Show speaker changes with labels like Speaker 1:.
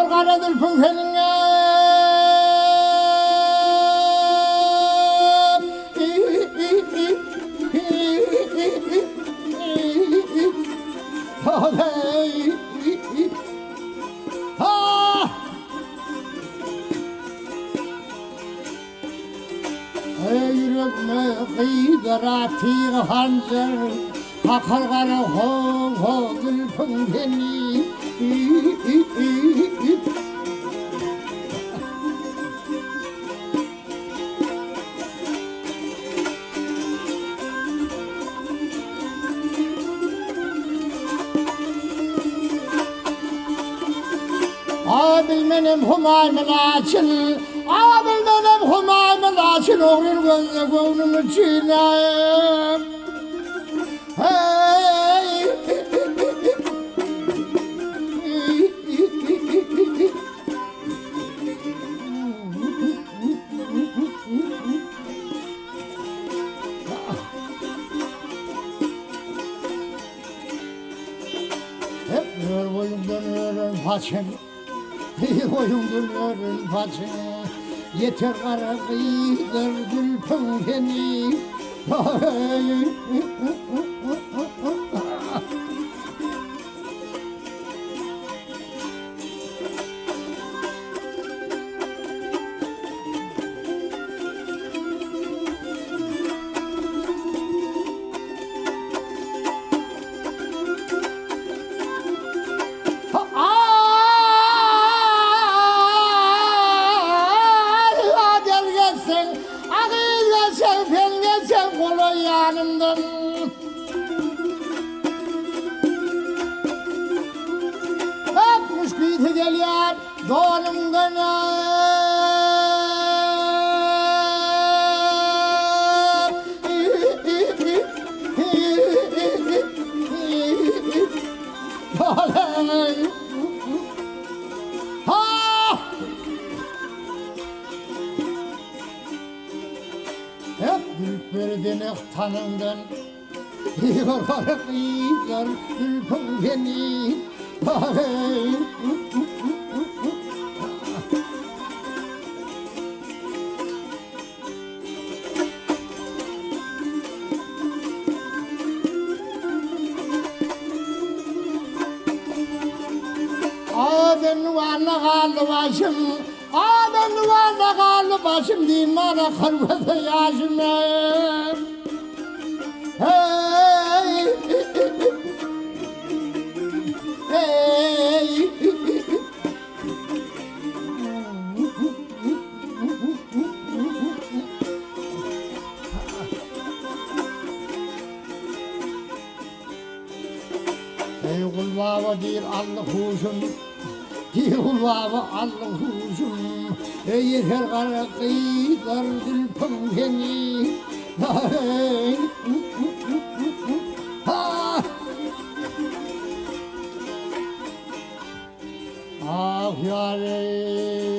Speaker 1: Bakar karadır pünkenine. Yürekme kıydara tiğ hancer Akar kara ho ho gülpün beni Abil benim humayımın açıl Abil benim humayımın açıl Oğlum gözle gönlümü çiğneyim Hey Hep yol boyum dönüyorum paçın Boyum dönüyorum paçın Yeter kara kıydır gülpün beni yanımdan Bakmış kıyıtı geliyor doğrumdan Hep gülperdin tanımdan Yıkarak yıkar gülpün beni Ağabeyim vana kaldı başım Ağabeyim vana kaldı başım Diyeyim bana kalbede yaşım Hey Hey Ey kul baba değil Allah huşum Değil kul baba Allah huşum Ey yeter kara kıyılar gülpün beni Hey Ah yarim